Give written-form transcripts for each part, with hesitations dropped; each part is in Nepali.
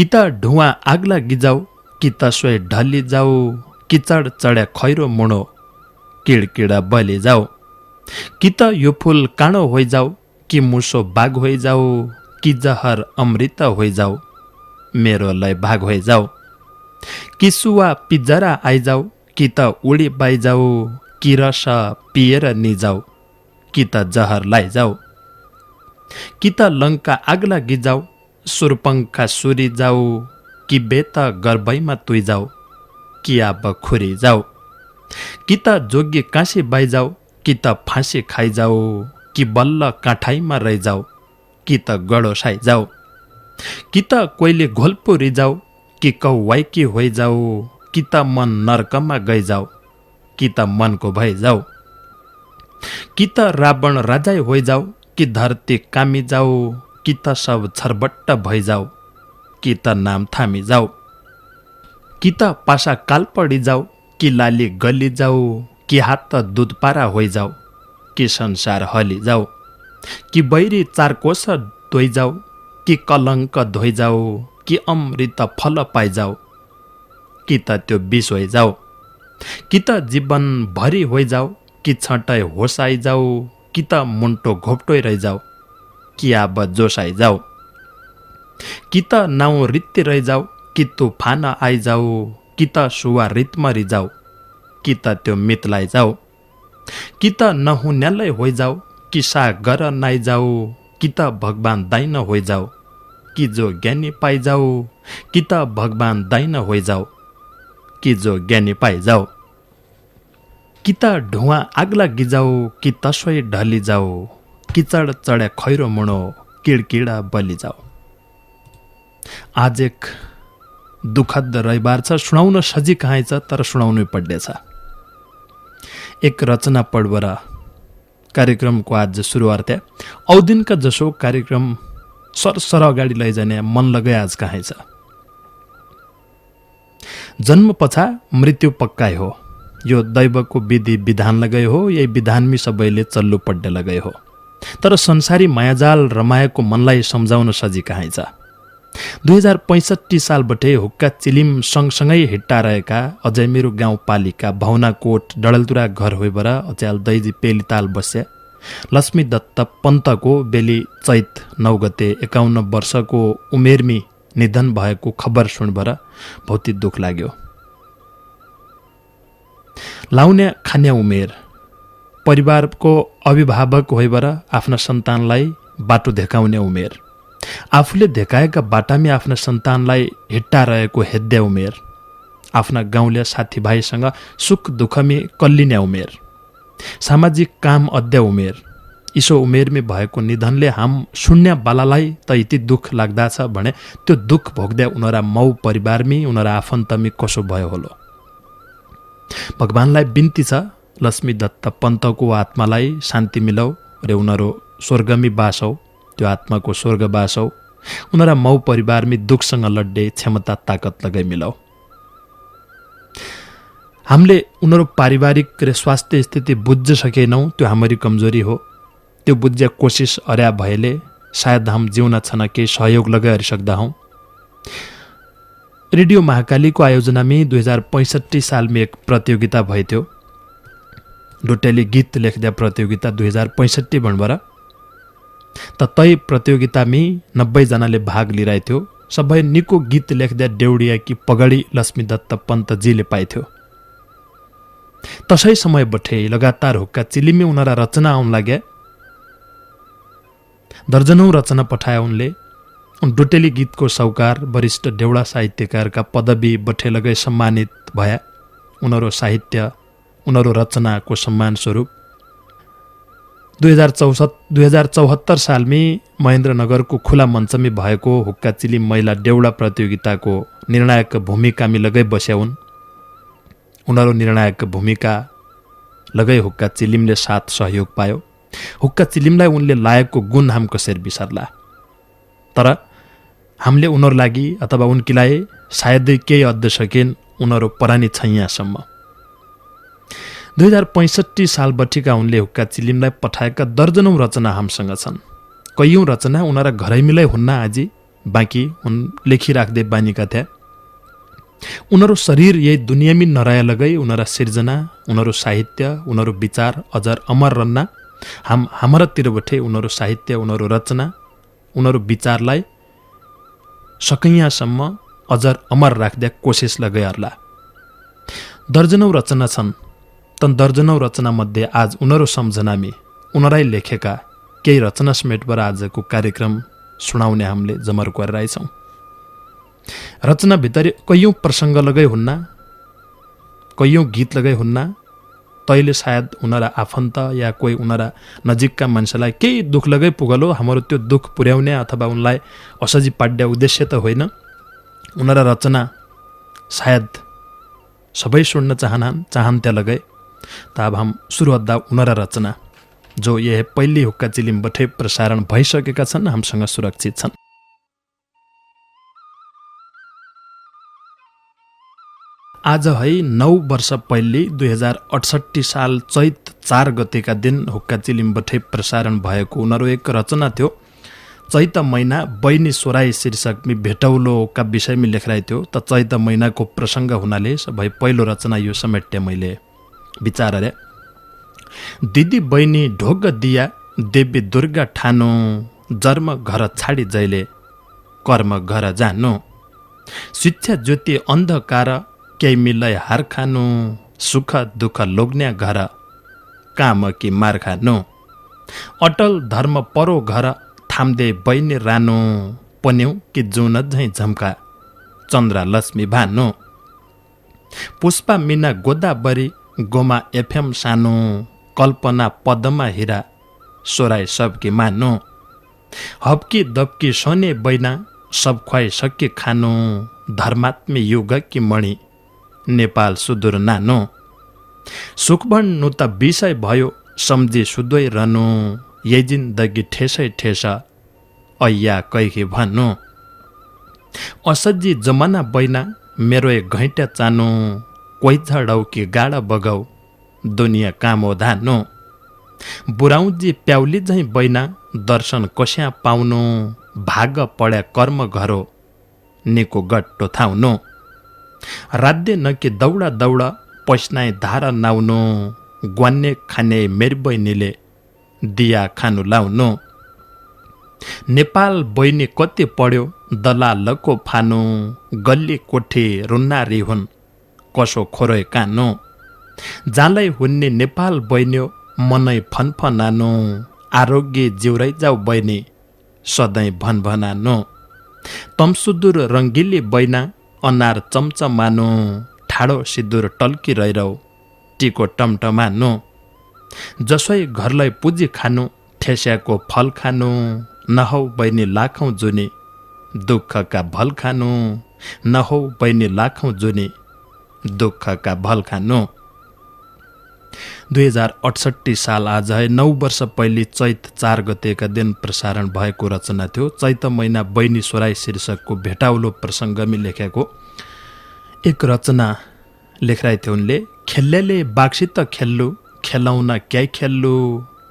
कि त ढुवा आग लागि जाऊ कि त स्वय ढली जाऊ कि चढ चढ्या खैरो मुणो किडकिडा बलि जाऊ कि त यो फूल काँडो होइजाऊ कि मुसो बाघ होइजाऊ कि जहर अमृत होइजाऊ मेरो लय भाग होइजाऊ कि सुवा पिजरा आइजाऊ कि त उडी बाइजाऊ कि रस पिएर निजाऊ कि त जहर लाइजाऊ कि त लङ्का आग लागि जाऊ सुरपङ्खा सुरी जाऊ कि बेत गर्भैमा तुइजाऊ कि आब खुरी जाऊ कि त जोगी काँसी बाइजाऊ कि त फाँसी खाइजाऊ कि बल्ल काँठाइमा रहिजाऊ कि त गडो साइजाऊ कि त कोइले घोल्पो रिजाऊ कि कौवाइकी होइजाऊ कि त मन नर्कमा गइजाऊ कि त मनको भइजाऊ कि त रावण राजै होइजाऊ कि धरती कामी जाऊ कि त सब छरबट्ट भइजाऊ कि त नाम थामी जाऊ कि त पासा काल पडी जाऊ कि लाली गली जाऊ कि हात दुध पारा होइजाऊ कि संसार हली जाऊ कि बैरी चार कोस धोइजाऊ कि कलङ्क धोइजाऊ कि अमृत फल पाइजाऊ कि त त्यो विष होइजाऊ कि त जीवन भरि होइजाऊ कि छटै होसाइजाऊ कि त मुन्टो घोप्टोइ रहिजाऊ कि आब जोसाइजाऊ कि त नाउँ रित्ती रहिजाऊ कि तुफान आइजाऊ कि त सुवा रितमा रिजाऊ कि त त्यो मितलाई जाऊ कि त नहुन्यालै होइजाऊ कि सागर नाइजाऊ कि त भगवान दाइन होइजाऊ कि जो ज्ञानी पाइजाऊ कि त भगवान दाइन होइजाऊ कि जो ज्ञानी पाइजाऊ कि त ढुवा आग लागि जाऊ कि तसोइ ढली जाऊ कि चढ चढ्या खैरो मुणो किडकिडा बलि जाऊ। आज एक दुःखद रविवार छ, सुनाउन सजी कहाँ छ तर सुनाउनै पर्नेछ। एक रचना पढ्बर कार्यक्रमको आज सुरुवात औदिनका जसो कार्यक्रम सरसर अगाडि लैजाने मन लगाइ आज कहाँ छ। जन्म पछा मृत्यु पक्काइ हो, यो दैवको विधि विधान लगाइ हो, यही विधानमी सबैले चल्नु पड्डे लगाइ हो। तर संसारी मायाजाल रमाएको मनलाई सम्झाउन सजी कहाँ छ। 2065 सालबाटै हुक्का चिलिम सँगसँगै हिट्टा रहेका अझै मेरो गाउँपालिका भावनाकोट डडलतुरा घर होइबर अच्याल दैजी पेलिताल बस्या लक्ष्मी दत्त पन्तको बेली चैत 9 गते 51 वर्षको उमेरमी निधन भएको खबर सुनबर बहुती दुःख लाग्यो। लाउने खाने उमेर, परिवारको अभिभावक होइबर आफ्ना सन्तानलाई बाटो देखाउने उमेर, आफूले देखाएका बाटामी आफ्ना सन्तानलाई हिट्टा रहेको हेद्ने उमेर, आफ्ना गाउँले साथीभाइसँग सुख दुःखमी कल्लिने उमेर, सामाजिक काम अद्य उमेर, इसो उमेरमी भएको निधनले हाम शून्य बालालाई त यति दुःख लाग्दछ भने त्यो दुःख भोग्दै उनीहरा मौ परिवारमी उनीहरा आफन्तमी कसो भयो होलो। भगवानलाई बिन्ती छ लक्ष्मी दत्त पन्तको आत्मालाई शान्ति मिलाऊ र उनीहरू स्वर्गमी बास हौ, त्यो आत्माको स्वर्गवास हौ, उनीहरा मौ परिवारमी दुःखसँग लड्ने क्षमता ताकत लगाइ मिलाऊ। हामीले उनीहरू पारिवारिक र स्वास्थ्य स्थिति बुझ्न सकेनौँ, त्यो हाम्रो कमजोरी हो। त्यो बुझ्ने कोसिस अर्या भएले सायद हम जिउन छन केही सहयोग लगाइ सक्दा हौँ। रेडियो महाकालीको आयोजनामी 2065 सालमा एक प्रतियोगिता भइथ्यो, डोटेली गीत लेख्दा प्रतियोगिता 2065 भन्बर। त तै प्रतियोगितामी 90 जनाले भाग लिइरहेथ्यो। सबै निको गीत लेख्दा डेउडिया कि पगडी लक्ष्मी दत्त पन्तजीले पाइथ्यो। तसै समय बठे लगातार हुक्का चिलिमी उनीहरा रचना आउन लाग्या। दर्जनौं रचना पठाए उनले। डोटेली गीतको सौकार वरिष्ठ देउडा साहित्यकारका पदवी बठे लगाई सम्मानित भया। उनीहरू साहित्य, उनीहरू रचनाको सम्मान स्वरूप 2074 सालमी महेन्द्रनगरको खुला मञ्चमी भएको हुक्का चिलिम महिला देउडा प्रतियोगिताको निर्णायक भूमिकामी लगाई बस्या हुन्। उनीहरू निर्णायक भूमिका लगाई हुक्का चिलिमले साथ सहयोग पायो। हुक्का चिलिमलाई उनले लायकको गुण हाम कसरी बिसर्ला। तर हामीले उनीहरू लागि अथवा उनकीलाई सायदै केही अद्द सकेन, उनीहरू परानी छैयासम्म। 2065 सालबठीका उनले हुक्का चिलिमलाई पठाएका दर्जनौं रचना हामीसँग छन्। कैयौं रचना उनीहरा घरैमिलै हुन्न आजी, बाँकी उन लेखिराख्दै बानीका थिए। उनीहरू शरीर यही दुनियाँमी नरह लगै उनीहरा सिर्जना, उनीहरू साहित्य, उनीहरू विचार अझर अमर रन्ना। हाम्रातिरबठे उनीहरू साहित्य, उनीहरू रचना, उनीहरू विचारलाई सकैयाँसम्म अझर अमर राख्दै कोसिस लगैहरला। दर्जनौँ रचना छन्, तन दर्जनौँ रचनामध्ये आज उनीहरू सम्झनामी उनीहरै लेखेका केही रचना समेटबाट आजको कार्यक्रम सुनाउने हामीले जमर गरिरहेछौँ। रचनाभित्र कैयौँ प्रसङ्ग लगै हुन्ना, कैयौँ गीत लगै हुन्ना। तैले सायद उनीहरा आफन्त या कोही उनीहरा नजिकका मान्छेलाई केही दुःख लगै पुगलो, हाम्रो त्यो दुःख पुर्याउने अथवा उनलाई असजी पाड्ने उद्देश्य त होइन। उनीहरा रचना सायद सबै सुन्न चाहन्त्या लगै। त अब हम सुरु अद्दा उनीहरा रचना जो यह पहिली हुक्का चिलिमबाटै प्रसारण भइसकेका छन्, हामीसँग सुरक्षित छन्। आज है 9 वर्ष पहिले 2068 साल चैत 4 गतेका दिन हुक्का चिलिमबाटै प्रसारण भएको उनीहरू एक रचना थियो। चैत महिना बैनी सोराई शीर्षकमी भेटौलोका विषयमा लेखराइ थियो। त चैत महिनाको प्रसङ्ग हुनाले भई पहिलो रचना यो समेट्टे मैले विचार अरे। दिदी बहिनी ढोग दिया देवी दुर्गा ठानो, जन्म घर छाडी जैले कर्म घर जानु, शिक्षा ज्योति अन्धकार केही मिलै हार खानु, सुख दुःख लोग्ने घर काम कि मार खानु, अटल धर्म परो घर थाम्दे बैनी रानो, पन्यौ कि जुन झैँ झम्का चन्द्र लक्ष्मी भानु, पुष्पा मिना गोदावरी गोमा एफएम सानो, कल्पना पदमा हिरा सोराई सबकी मानो, हप्की दप्की सोने बैना सब खुवाई सके खानु, धर्मात्मी युग कि मणि नेपाल सुदूर नानो, सुख भन्नु त विषय भयो सम्झी सुधोइ रहनु, यही जिन्दगी ठेसै ठेस ऐया कैकी भन्नु, असज्जी जमाना बैना मेरो एक घैँटा चानु, कोही झडौ कि गाडा बगाउ दुनियाँ कामो धानु, बुराउजी प्याउली झैँ बैना दर्शन कस्या पाउनु, भाग पड्या कर्म घरो निको गट्टो थाउनु, राध्य नके दौडा दौडा पस्नाइ धारा नाउनु, ग्वान्ने खाने मेरी बहिनीले दिया खानु लाउनु, नेपाल बहिनी कति पढ्यो दलालको फानु, गल्ली कोठी रुन्नारी हुन् कसो खोरोइ कानु, जालै हुन्ने नेपाल बहिन्यो मनै फनफनानु, आरोग्य जिउरै जाऊ बहिनी सधैँ भनभनानु, तमसुदुर रङ्गिली बैना अनार चम्चमानु, ठाडो सिन्दुर टल्की रहिरौ टिको टमटमानु, जसै घरलाई पुजी खानु ठेस्याको फल खानु, नहौ बहिनी लाखौँ जुनी दुःखका भल खानु, नहौ बहिनी लाखौँ जुनी दुःखका भल खानु। 2068 साल आज है 9 वर्ष पहिले चैत 4 गतेका दिन प्रसारण भएको रचना थियो। चैत महिना बैनी सोराई शीर्षकको भेटाउलो प्रसङ्गमी लेखेको एक रचना लेखराइ थियो उनले। खेल्लेले बाक्सित खेल्लु खेलाउन क्याइ खेल्लु,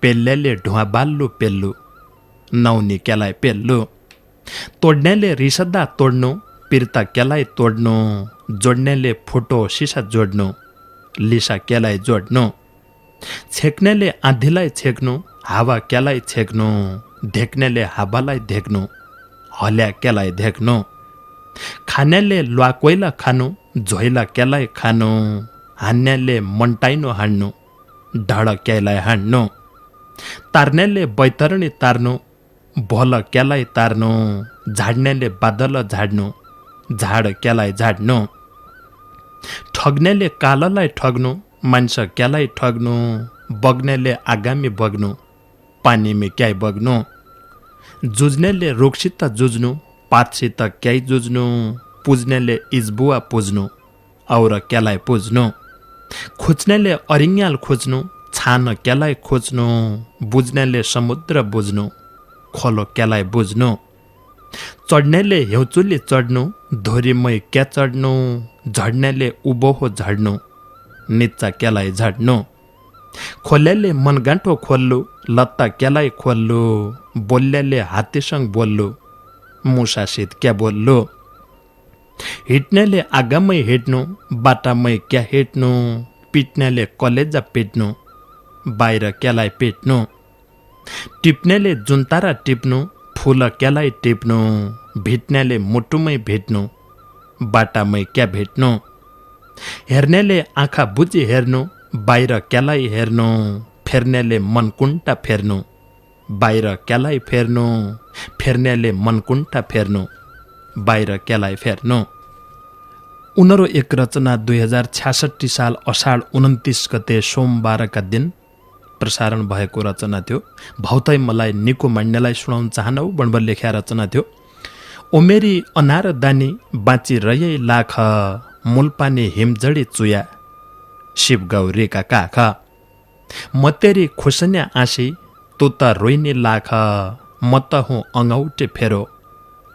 पेल्लेले ढुवा बाल्लु पेल्लु नौनी क्यालाई पेल्लु, तोड्नेले रिसदा तोड्नु पिर्ता क्यालाई तोड्नु, जोड्नेले फुटो सिसा जोड्नु लिसा क्यालाई जोड्नु, छेक्नेले आँधीलाई छेक्नु हावा क्यालाई छेक्नु, धेक्नेले हावालाई धेक्नु हल्या क्यालाई धेक्नु, खानेले ल्वा कोइला खानु झोइला क्यालाई खानु, हान्नेले मन्टाइनो हान्नु ढड क्यालाई हान्नु, तार्नेले बैतरणी तार्नु भोल क्यालाई तार्नु, झाड्नेले बादल झाड्नु झाड क्यालाई झाड्नु, ठग्नेले काललाई ठग्नु मान्छे क्यालाई ठग्नु, बग्नेले आगामी बग्नु पानीमा क्याइ बग्नु, जुझ्नेले रुखसित जुझ्नु पातसित क्याइ जुझ्नु, पुज्नेले इजबुवा पुज्नु और क्यालाई पुज्नु, खोज्नेले अरिङ्याल खोज्नु छान क्यालाई खोज्नु, बुझ्नेले समुद्र बुझ्नु खोलो क्यालाई बुझ्नु, चढ्नेले हेउचुली चढ्नु धोरीमै क्या चढ्नु, झड्नेले उभो झड्नु निच्चा क्यालाई झड्नु, खोल्लेले मनगाँठो खोल्लु लत्ता क्यालाई खोल्लु, बोल्लेले हात्तीसँग बोल्लु मुसासित क्या बोल्लो, हिँड्नेले आगामै हिँड्नु, बाटामै क्या हिँड्नु, पिट्नेले कलेजा पिट्नु, बाहिर क्यालाई पिट्नु, टिप्नेले जुन्तारा टिप्नु, फुल क्यालाई टिप्नु, भिट्नेले मुटुमै भिट्नु, बाटामै क्या भेट्नु, हेर्नेले आँखा बुझी हेर्नु, बाहिर क्यालाई हेर्नु, फेर्नेले मनकुन्टा फेर्नु, बाहिर क्यालाई फेर्नु, फेर्नेले मनकुन्टा फेर्नु, बाहिर क्यालाई फेर्नु। उनीहरू एक रचना 2066 साल अषाढ 29 गते सोमबारका दिन प्रसारण भएको रचना थियो। भौतै मलाई निको मान्नेलाई सुनाउन चाहनौ बणबर लेख्या रचना थियो। ओमेरी अनार दानी बाँची रह्यै लाख, मूलपानी हिमजडी चुया, शिवगाउँ रेका काख, म तेरी खुसन्या आँसी, तँ त रोइने लाख, म त हुँ अङ्गौटे फेरो,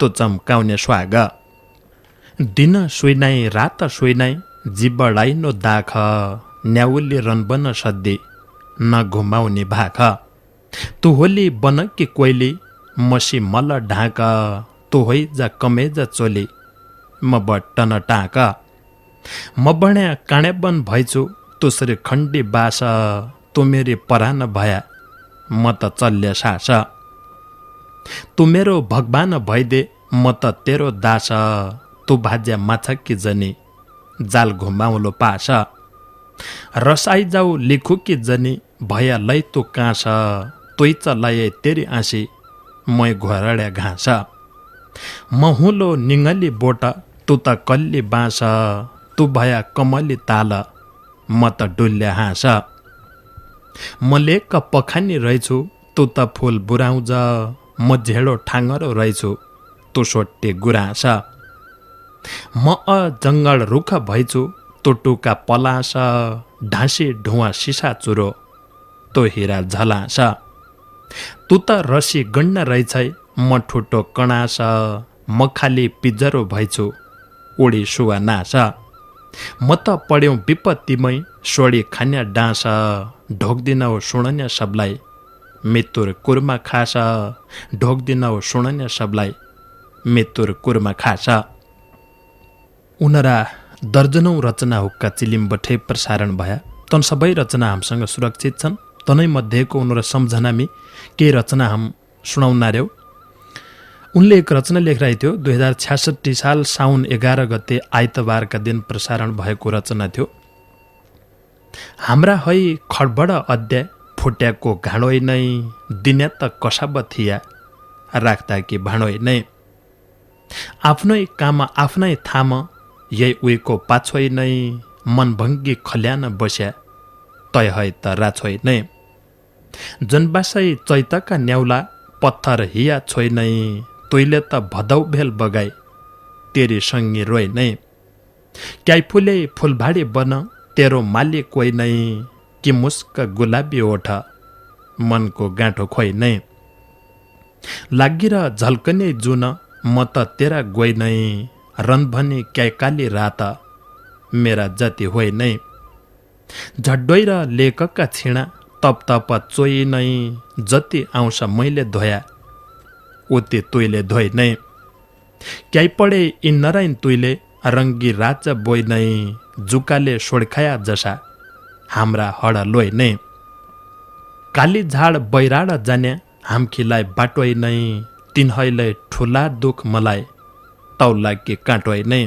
तँ चम्काउने स्वाग, दिन सुइनाई रात सुइनाई, जिबडाई नो दाख, न्याउली रनबन सद्दी, न घुमाउने भाख, तु होली बन कि कोइली, मसी मल ढाक, तु होइ जा कमेजा चोली, म बट्टन टाक, म बण्या काँडे बन भइछु, तुसरी खण्डी बास, तु मेरी परान भया, म त चल्य सास, तु मेरो भगवान भइदे, म त तेरो दास, तु भाज्या माछा कि जनी, जाल घुमाउलो पास, रसाई जाऊ लिखु कि जनी, भया लै तु काँस, तुइच लये तेरी आँसी, मै घोरड्या घाँस, म हुलो निङ्गली बोट, तु त कल्ली बाँस, तु भया कमली ताल, म त डुल्ल्या हाँस, म लेक पखानी रहेछु, तु त फुल बुराउँछ, म झेडो ठाङ्गरो रहेछु, तु सोट्टे गुराँस, म जङ्गल रुख भइछु, तु टुका पलास, ढाँसी ढुवा सिसा चुरो, तु हिरा झलास, तु त रसी गण्ड रहेछै, म ठुटो कणास, म खाली पिजरो भइछु, उडी सुवा नास, म त पढ्यौँ विपत्तिमै, सोडी खान्या डाँस, ढोक्दिनौ सुणन्या सबलाई, मृत्युर कुर्मा खास, ढोक्दिनौ सुणन्या सबलाई, मृत्युर कुर्मा खास। उनरा दर्जनौं रचना हुक्का चिलिमबठे प्रसारण भया। तन सबै रचना हामीसँग सुरक्षित छन्। तनै मध्येको उनरा सम्झनामी केही रचना हम सुनाउनार्यौ। उनले एक रचना लेखिरहेको थियो 2066 साल साउन 11 गते आइतबारका दिन प्रसारण भएको रचना थियो। हाम्रा है खडबड अध्याय फुट्याको घाँडोइ नै, दिन्या त कसाब थिया, राख्दा कि भाँडोइ नै, आफ्नै काम आफ्नै थाम, यही उहीको पाछोइ नै, मनभङ्गी खल्यान बस्या, तय है त राछोइ नै, जनबासै चैतका न्याउला, पत्थर हिया छोइ नै, तुइले त भदौ भेल बगाई, तेरी सङ्गी रोइ नै, क्याइ फुले फुलभाडी बन, तेरो माली कोइ नै, कि मुस्क गुलाबी ओठ, मनको गाँठो खोइ नै, लागिर झल्कने जुन, म त तेरा गोइ नै, रनभनी क्याइ काली रात, मेरा जति होइ नै, झड्डोइ र लेखकका छिणा, तप तप चोइ नै, जति आउँछ मैले धोया, उति तुइले धोइ नै, क्याइ पढे यी नराइन तुइले, रङ्गी राजा बोइ नै, जुकाले सोडखाया जसा, हाम्रा हड लोइ नै, काली झाड बैराड जान्या, हाम्खीलाई बाटोइ नै, तिनहैले ठुला दुख मलाई, तौला कि काँटोइ नै,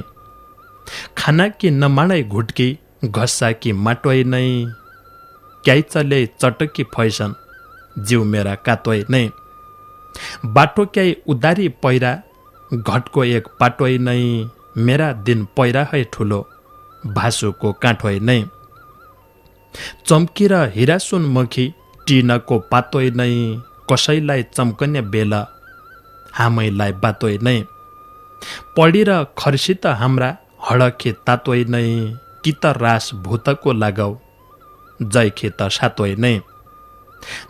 खाना कि नमाणै घुट्की, घस्सा कि माटोइ नै, क्याइ चले चटकी फैसन, जिउ मेरा कातोइ नै, बाटो क्याइ उदारी पैरा, घटको एक पाटोइ नै, मेरा दिन पैरा है ठुलो, भासुको काँठोइ नै, चम्की र हिरा सुन मखी, टिनको पातोइ नै, कसैलाई चम्कने बेला, हामीलाई बातोइ नै, पढी र खर्सी त हाम्रा, हडखे तातोइ नै, कि त रास भूतको लगाउ, जैखे त सातोइ नै,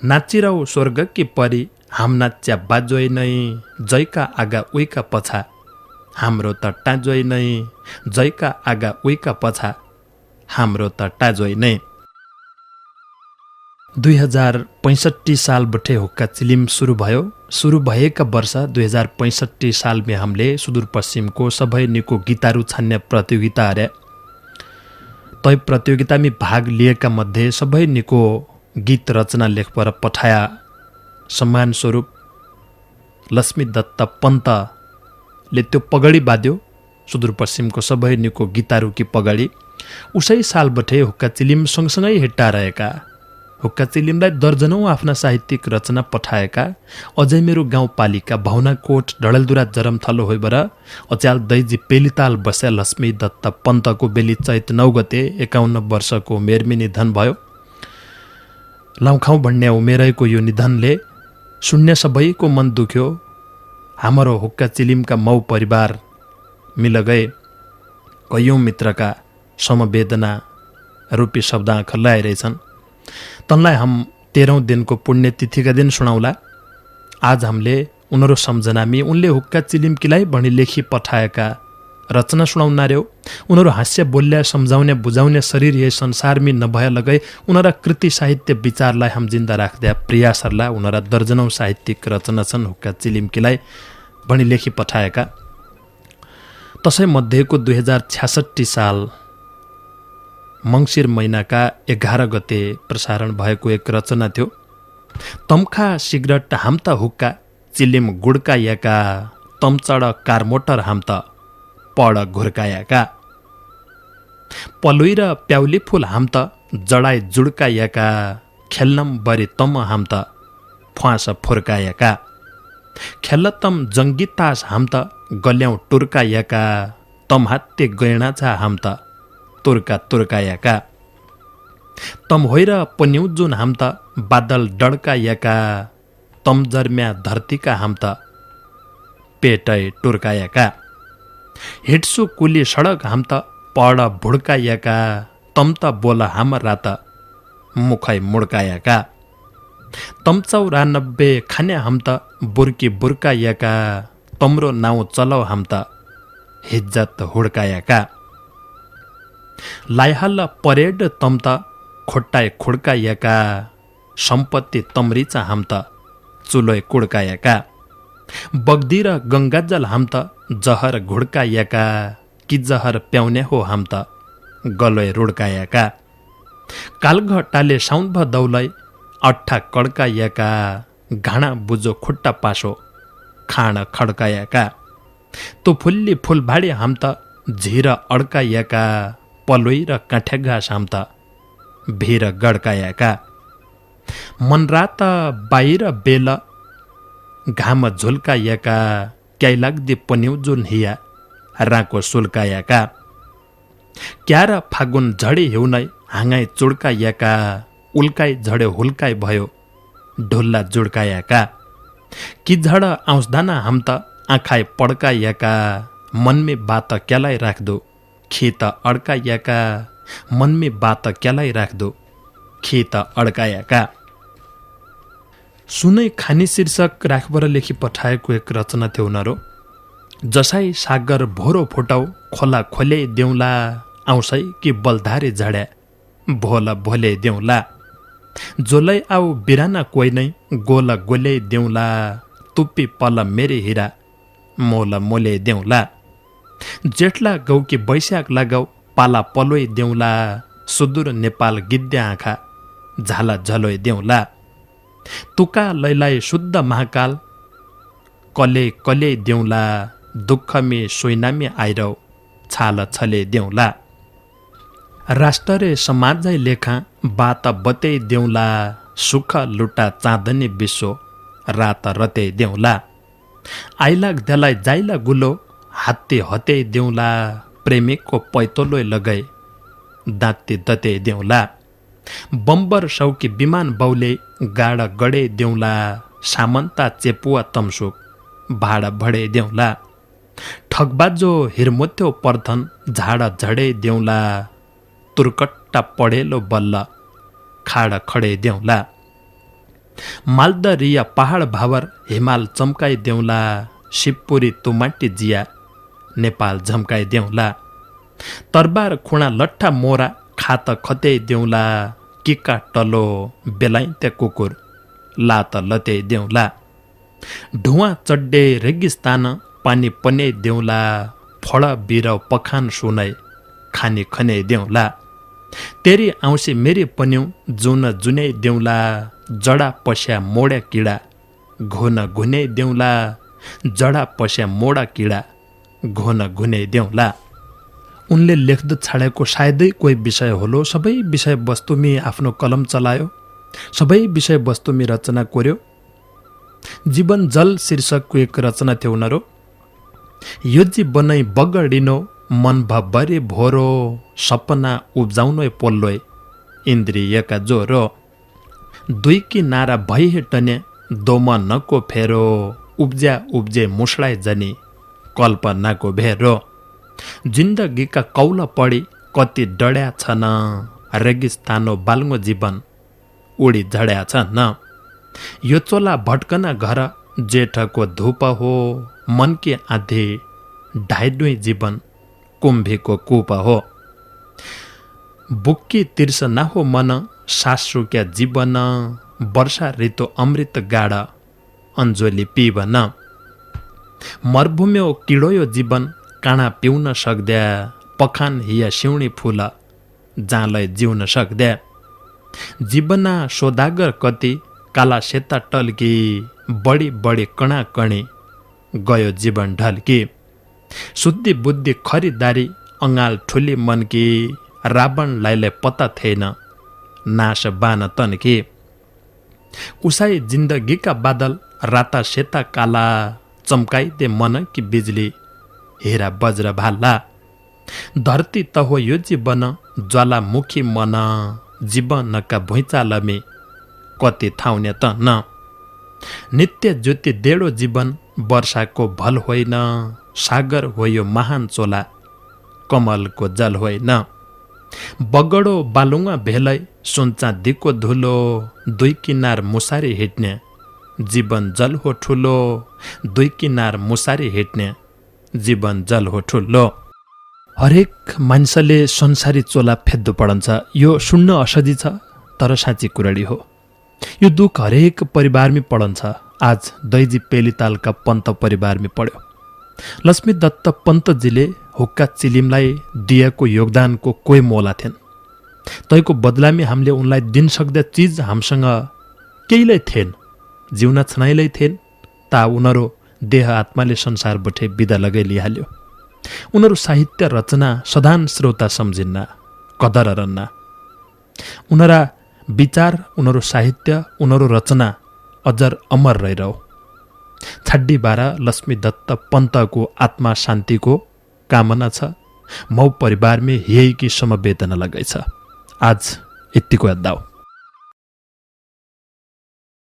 नाचिरौ स्वर्ग कि परी, हाम नाच्या बाजोइ नै, जैका आगा उइका पछा, हाम्रो त टाजोइ नै, जैका आगा उइका पछा, हाम्रो त टाजोइ नै। 2065 साल बठे हुक्का चिलिम सुरु भयो। सुरु भएका वर्ष 2065 सालमा हामीले सुदूरपश्चिमको सबै निको गीतारू छान्ने प्रतियोगिता हरे। तै प्रतियोगितामा भाग लिएका मध्ये सबै निको गीत रचना लेख पर पठाया सम्मान स्वरूप लक्ष्मी दत्त पन्तले त्यो पगडी बाध्यो सुदूरपश्चिमको सबै निको गीतारूकी पगडी। उसै सालबठे हुक्का चिलिम सँगसँगै हिट्टा रहेका हुक्का चिलिमलाई दर्जनौं आफ्ना साहित्यिक रचना पठाएका अझै मेरो गाउँपालिका भावनाकोट डडेलधुरा जरमथलो होइबर अच्याल दैजी पेलिताल बस्या लक्ष्मी दत्त पन्तको बेली चैत 9 गते 51 वर्षको उमेरमी निधन भयो। लाउखाउ भन्ने उमेरैको यो निधनले शून्य सबैको मन दुख्यो। हाम्रो हुक्का चिलिमका मौ परिवार मिल गए। कैयौं मित्रका समवेदना रूपी शब्द आँखा लगाइरहेछन्। तनलाई हम 13औं दिनको पुण्यतिथिका दिन सुनाउला। आज हामीले उनीहरू सम्झनामी उनले हुक्का चिलिमकीलाई भनी लेखी पठाएका रचना सुनाउन र्यो। उनीहरू हास्य बोल्या सम्झाउने बुझाउने शरीर यही संसारमी नभए लगै उनीहरा कृति साहित्य विचारलाई हम जिन्दा राख्दा प्रयासहरूलाई उनीहरा दर्जनौं साहित्यिक रचना छन् हुक्का चिलिमकीलाई भनी लेखी पठाएका। तसै मध्येको 2066 साल मङ्सिर महिनाका 11 गते प्रसारण भएको एक रचना थियो। तम्खा सिगरेट हाम्ता हुक्का चिलिम गुड्कायाका तमचड कार मोटर हाम्ता पड घुर्कायाका पलुई र प्याउली फुल हाम्ता जडाई जुड्कायाका खेल्नम बरी तम हाम्ता फ्वास फुर्कायाका खेल्लतम जङ्गी तास हाम्ता गल्याउँ टुर्कायाका तम हात्ते गैणा छ हाम्ता तुर्का तुर्कायाका तम होइर पन्यौ जुन हाम्ता बादल डड्कायाका तम जर्म्या धरतीका हाम्ता पेटै टुर्कायाका हिट्सु कुली सडक हाम्ता पड भुड्कायाका तम त बोल हाम्रा त मुखै मुड्कायाका तम 94 खाने हाम्ता बुर्की बुर्कायाका तम्रो नाउँ चलाउ हाम्ता हिज्जत हुड्कायाका लाइहाल परेड तम्ता खोट्टाए खुड्कायाका सम्पत्ति तम्रिचा हाम्ता चुलोय कुड्कायाका बग्दी र गङ्गाजल हाम्ता जहर घुड्कायाका कि जहर प्याउने हो हाम्ता गलोय रुड्कायाका कालघट्टाले साउन भ दौलै अट्ठा कड्कायाका घाँडा बुझो खुट्टा पासो खाँड खड्कायाका तो फुल्ली फुलभाडी हाम्ता झिर अड्कायाका पलोई र काँठ्या घाँस हाम्ता भिर गड्कायाका मनरात बाहिर बेल घाम झुल्कायाका क्याइ लाग्दी पन्यौ जुन हिया राको सुल्कायाका क्यार फागुन झडी हिउनै हाँगाई चुड्कायाका उल्काई झड्यो हुल्काई भयो ढुल्ला जुड्कायाका कि झड आउँसदाना हाम्ता आँखाई पड्कायाका मनमे बात क्यालाई राख्दो खेत अड्कायाका मनमे बात क्यालाई राख्दो खेत अड्कायाका। सुनै खानी शीर्षक राखबर लेखी पठाएको एक रचना थियो उनीहरू। जसाई सागर भोरो फुटाउ खोला खोले देउला आउँसै कि बलधारे झड्या भोला भोले देउला जोलै आऊ बिराना कोही नै गोला गोले देउला तुप्पी पल मेरे हिरा मोला मोले देउला जेठला गौकी बैशाख लगाऊ पाला पलोइ देउला सुदूर नेपाल गिद्या आँखा झाला झलोइ देउला तुका लैलाई शुद्ध महाकाल कले कले देउला दुःखमे सोइनामी आइरौ छाल छले देउला राष्ट्र समाजै लेखा बात बते देउला सुख लुटा चाँदनी विश्व रात रते देउला आइलाग देलाई जाइला गुलो हात्ते हते देउला प्रेमिकको पैतोलोय लगाई दाँते दते देउला बम्बर सौकी विमान बौले गाडा गडे देउला सामन्ता चेपुवा तमसुक भाडा भडे देउला ठगबाजो हिरमोत्यो पर्थन झाडा झडे देउला तुर्कट्टा पढेलो बल्ल खाडा खडे देउला मालदरिया पहाड भावर हिमाल चम्काइ देउला शिवपुरी तुमाटी जिया नेपाल झम्काइ देउला तरबार खुणा लट्ठा मोरा खात खते देउला किक्का टलो बेलाइ त्या कुकुर ला त लते देउला ढुवा चड्डे रेगिस्तान पानी पने देउला फळ बिरौ पखान सुनै खानी खने देउला तेरी आउँसे मेरी पन्यौ जुन जुनै देउला जडा पस्या मोड्या किडा घुन घुने देउला जडा पस्या मोडा किडा घुन घुने देउला। उनले लेख्द छाडेको सायदै कोही विषय होलो। सबै विषय वस्तुमी आफ्नो कलम चलायो, सबै विषय वस्तुमी रचना कोर्यो। जीवन जल शीर्षकको एक रचना थियो उनीहरू। यो जीवनै बगडिनो मन भरि भोरो सपना उब्जाउनै पोल्लोय इन्द्रियका जोरो दुई किनारा भई हेटने दोम नको फेरो उब्ज्या उब्जे मुसलाई जनी कल्पनाको भेरो जिन्दगीका कौल पडी कति डड्या छन् रेगिस्तानो बाल्गो जीवन उडी झड्या छन्। यो चोला भट्कना घर जेठको धूप हो मनकी आधी ढाइडुई जीवन कुम्भीको कूप हो बुक्की तिर्स नहो मन सासुक्या जीवन वर्षा ऋतु अमृत गाड अन्जोली पिबन मरुभूम्यो किडोयो जीवन काँडा पिउन सक्द्या पखान हिया सिउनी फुल जाँलाई जिउन सक्द्या जीवना सोदागर कति काला सेता टल्की बढी बढी कणा कणी गयो जीवन ढल्की शुद्धि बुद्धि खरिदारी अङ्गाल ठुली मनकी रावणलाई पत्ता थिएन नाश बान तन्की उसाई जिन्दगीका बादल राता सेता काला चम्काइदे मन कि बिजुली हेरा बज्र भाला धरती त हो यो जीवन ज्वालामुखी मन जीवनका भुइँचालमे कति ठाउने त न नित्य ज्योति डेढो जीवन वर्षाको भल होइन सागर हो यो महान चोला कमलको जल होइन बगडो बालुङ्गा भेलै सुनचा दिको धुलो दुई किनार मुसारी हिट्ने जीवन जल हो ठुलो दुई किनार मुसारी हिट्ने जीवन जल हो ठुलो। हरेक मान्छेले संसारी चोला फेद्दो पडन्छ। यो सुन्न असजी छ तर साँच्ची कुराडी हो। यो दुख हरेक परिवारमै पडन्छ। आज दैजी पेलितालका पन्त परिवारमै पढ्यो। लक्ष्मी दत्त पन्तजीले हुक्का चिलिमलाई दिएको योगदानको कोही मोला थिएन। तैको बदलामी हामीले उनलाई दिन सक्दा चिज हामीसँग केहीलाई थिएन, जिउन छनाइलै थिएन ता उनीहरू देह आत्माले संसारबाट बिदा लगाइ लिइहाल्यो। उनीहरू साहित्य रचना सदान श्रोता सम्झिन्न, कदर रन्ना। उनीहरा विचार, उनीहरू साहित्य, उनीहरू रचना अजर अमर रहिरहो। छड्डी बारा लक्ष्मी दत्त पन्तको आत्मा शान्तिको कामना छ। मौ परिवारमै यही कि समवेदना लगाइ छ। आज यतिको याद दाओ।